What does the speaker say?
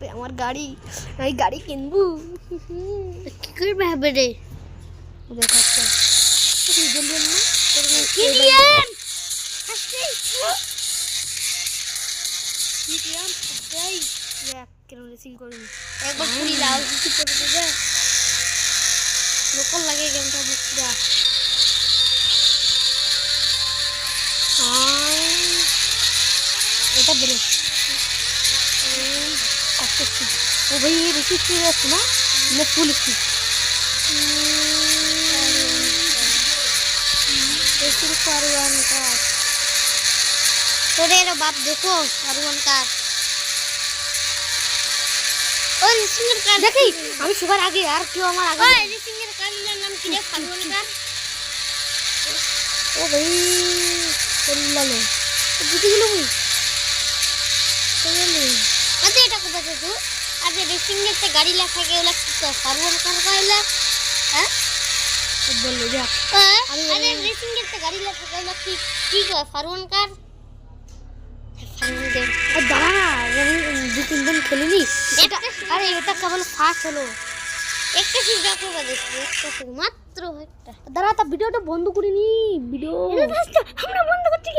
আমার গাড়ি আমি গাড়ি কিনবো কি করবে হবে রে দেখাচ্ছে রিজেলিয়ান না কিলিয়ান রিজেলিয়ান যাই এক কেন রেসিং করি একবার পুরি লাল কিছু করে দেবে লোকাল লাগে গেমটা বুঝা এটা বেরে কত স্পিড ও ভাই ये বেশি স্পিড আছে না मैं ফুল স্পিড रेसिंग फॉरवन का তোরে রে বাপ দেখো ফরওয়ান কার ও रेसिंग এর কার দেখি আমি সবার আগে আর কেউ আমার আগে ওই रेसिंग এর কারের নাম কি রে ফরওয়ান কার ও ভাই চললো বুঝে গেল ভাই চললো আচ্ছা এটা কোথা থেকে তুই আচ্ছা रेसिंग এর তে গাড়ি লেখা থাকে ওলা কি ফরওয়ান কার কইলা হ্যাঁ বললো যা আরে रेसिंग এর তে গাড়ি লেখা থাকে ওলা কি কি কয় ফরওয়ান কার আর দাঁড়া আমি দু তিন দিন খেলিনি আরে এটা কেবল ফার্স্ট হলো একটা সিজা করে দেখি একটা মাত্র একটা দাঁড়া তা ভিডিওটা বন্ধ করিনি ভিডিও আমরা বন্ধ করছি